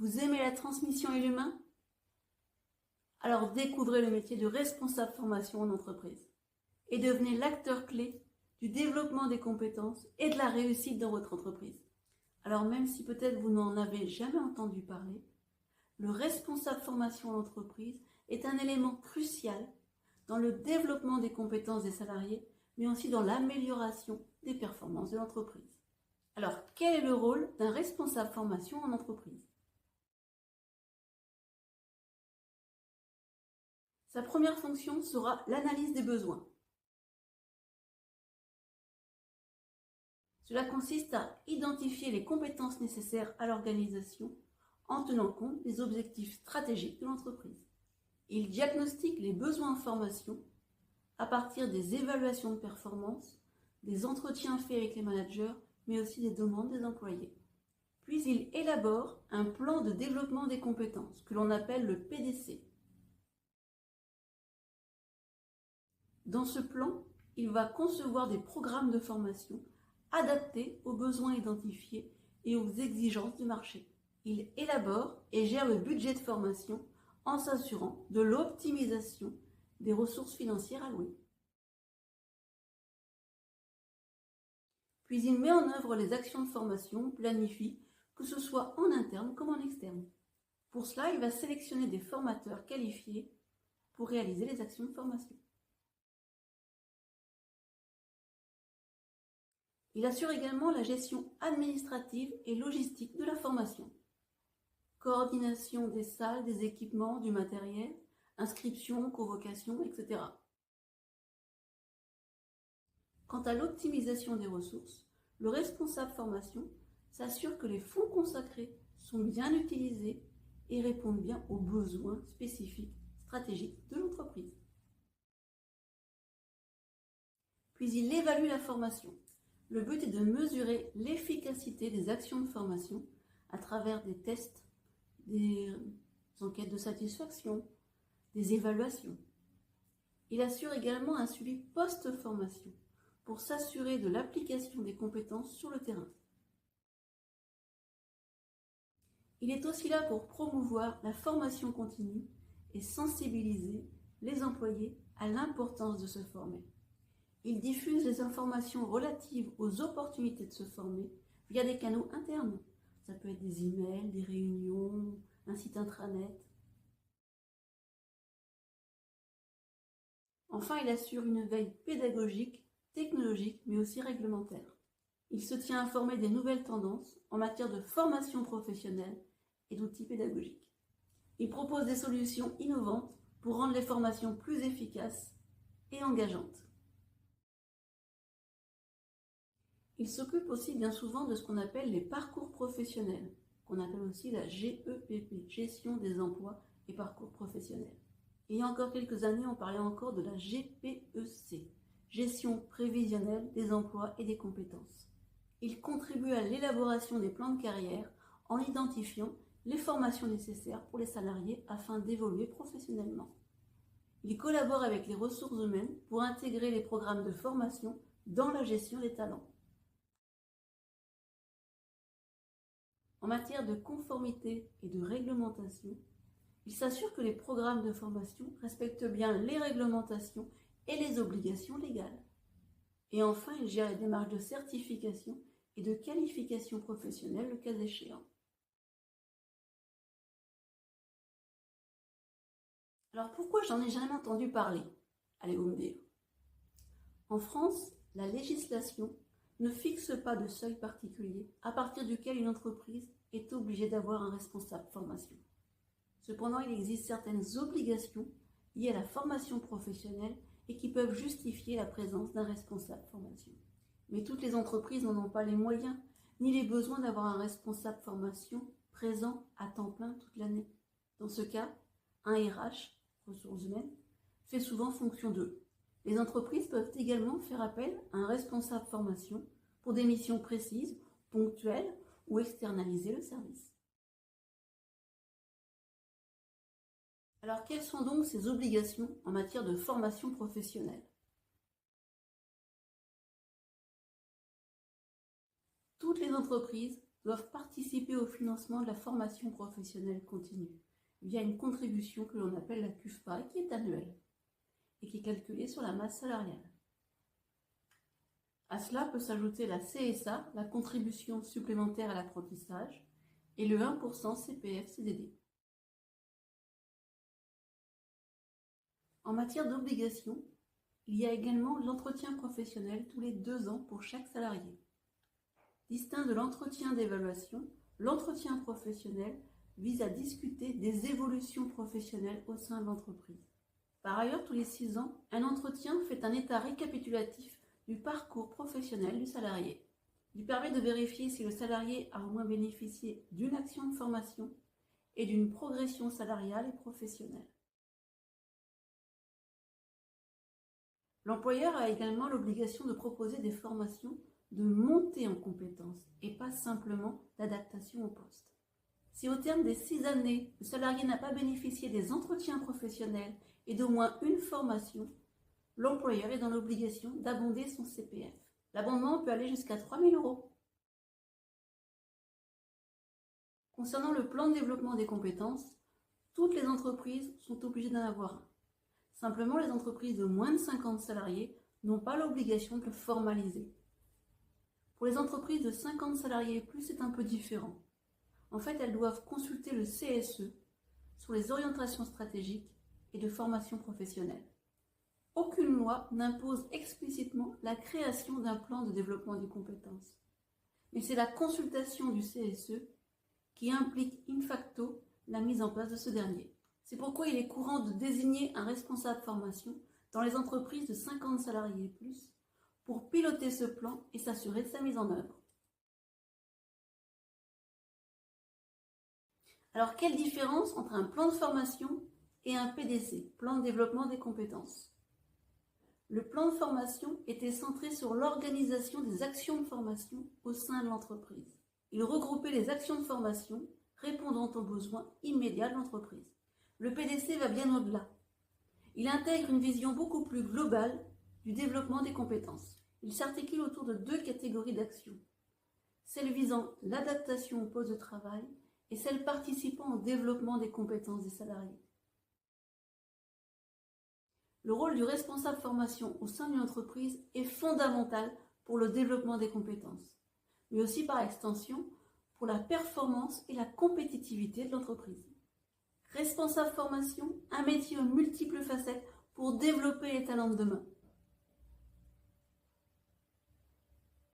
Vous aimez la transmission et l'humain? Alors découvrez le métier de responsable formation en entreprise et devenez l'acteur clé du développement des compétences et de la réussite dans votre entreprise. Alors même si peut-être vous n'en avez jamais entendu parler, le responsable formation en entreprise est un élément crucial dans le développement des compétences des salariés, mais aussi dans l'amélioration des performances de l'entreprise. Alors, quel est le rôle d'un responsable formation en entreprise? Sa première fonction sera l'analyse des besoins. Cela consiste à identifier les compétences nécessaires à l'organisation en tenant compte des objectifs stratégiques de l'entreprise. Il diagnostique les besoins en formation à partir des évaluations de performance, des entretiens faits avec les managers, mais aussi des demandes des employés. Puis il élabore un plan de développement des compétences, que l'on appelle le PDC. Dans ce plan, il va concevoir des programmes de formation adaptés aux besoins identifiés et aux exigences du marché. Il élabore et gère le budget de formation en s'assurant de l'optimisation des ressources financières allouées. Puis il met en œuvre les actions de formation, planifie, que ce soit en interne comme en externe. Pour cela, il va sélectionner des formateurs qualifiés pour réaliser les actions de formation. Il assure également la gestion administrative et logistique de la formation. Coordination des salles, des équipements, du matériel, inscription, convocation, etc. Quant à l'optimisation des ressources, le responsable formation s'assure que les fonds consacrés sont bien utilisés et répondent bien aux besoins spécifiques, stratégiques de l'entreprise. Puis il évalue la formation. Le but est de mesurer l'efficacité des actions de formation à travers des tests, des enquêtes de satisfaction, des évaluations. Il assure également un suivi post-formation pour s'assurer de l'application des compétences sur le terrain. Il est aussi là pour promouvoir la formation continue et sensibiliser les employés à l'importance de se former. Il diffuse les informations relatives aux opportunités de se former via des canaux internes. Ça peut être des emails, des réunions, un site intranet. Enfin, il assure une veille pédagogique, technologique, mais aussi réglementaire. Il se tient informé des nouvelles tendances en matière de formation professionnelle et d'outils pédagogiques. Il propose des solutions innovantes pour rendre les formations plus efficaces et engageantes. Il s'occupe aussi bien souvent de ce qu'on appelle les parcours professionnels, qu'on appelle aussi la GEPP, Gestion des emplois et parcours professionnels. Et il y a encore quelques années, on parlait encore de la GPEC, Gestion prévisionnelle des emplois et des compétences. Il contribue à l'élaboration des plans de carrière en identifiant les formations nécessaires pour les salariés afin d'évoluer professionnellement. Il collabore avec les ressources humaines pour intégrer les programmes de formation dans la gestion des talents. En matière de conformité et de réglementation, il s'assure que les programmes de formation respectent bien les réglementations et les obligations légales. Et enfin, il gère les démarches de certification et de qualification professionnelle le cas échéant. Alors pourquoi j'en ai jamais entendu parler? Allez, vous me dire. En France, la législation ne fixe pas de seuil particulier à partir duquel une entreprise est obligée d'avoir un responsable formation. Cependant, il existe certaines obligations liées à la formation professionnelle et qui peuvent justifier la présence d'un responsable formation. Mais toutes les entreprises n'en ont pas les moyens ni les besoins d'avoir un responsable formation présent à temps plein toute l'année. Dans ce cas, un RH, ressources humaines, fait souvent fonction d'eux. Les entreprises peuvent également faire appel à un responsable formation pour des missions précises, ponctuelles ou externaliser le service. Alors, quelles sont donc ces obligations en matière de formation professionnelle? Toutes les entreprises doivent participer au financement de la formation professionnelle continue via une contribution que l'on appelle la CUFPA et qui est annuelle et qui est calculée sur la masse salariale. À cela peut s'ajouter la CSA, la contribution supplémentaire à l'apprentissage, et le 1% CPF-CDD. En matière d'obligations, il y a également l'entretien professionnel tous les 2 ans pour chaque salarié. Distinct de l'entretien d'évaluation, l'entretien professionnel vise à discuter des évolutions professionnelles au sein de l'entreprise. Par ailleurs, tous les 6 ans, un entretien fait un état récapitulatif du parcours professionnel du salarié. Il permet de vérifier si le salarié a au moins bénéficié d'une action de formation et d'une progression salariale et professionnelle. L'employeur a également l'obligation de proposer des formations de montée en compétences et pas simplement d'adaptation au poste. Si au terme des 6 années, le salarié n'a pas bénéficié des entretiens professionnels et d'au moins une formation, l'employeur est dans l'obligation d'abonder son CPF. L'abondement peut aller jusqu'à 3 000 €. Concernant le plan de développement des compétences, toutes les entreprises sont obligées d'en avoir un. Simplement, les entreprises de moins de 50 salariés n'ont pas l'obligation de le formaliser. Pour les entreprises de 50 salariés et plus, c'est un peu différent. En fait, elles doivent consulter le CSE sur les orientations stratégiques et de formation professionnelle. Aucune loi n'impose explicitement la création d'un plan de développement des compétences. Mais c'est la consultation du CSE qui implique in facto la mise en place de ce dernier. C'est pourquoi il est courant de désigner un responsable formation dans les entreprises de 50 salariés et plus pour piloter ce plan et s'assurer de sa mise en œuvre. Alors, quelle différence entre un plan de formation et un PDC, plan de développement des compétences? Le plan de formation était centré sur l'organisation des actions de formation au sein de l'entreprise. Il regroupait les actions de formation répondant aux besoins immédiats de l'entreprise. Le PDC va bien au-delà. Il intègre une vision beaucoup plus globale du développement des compétences. Il s'articule autour de 2 catégories d'actions. Celle visant l'adaptation au poste de travail et celle participant au développement des compétences des salariés. Le rôle du responsable formation au sein d'une entreprise est fondamental pour le développement des compétences, mais aussi par extension pour la performance et la compétitivité de l'entreprise. Responsable formation, un métier aux multiples facettes pour développer les talents de demain.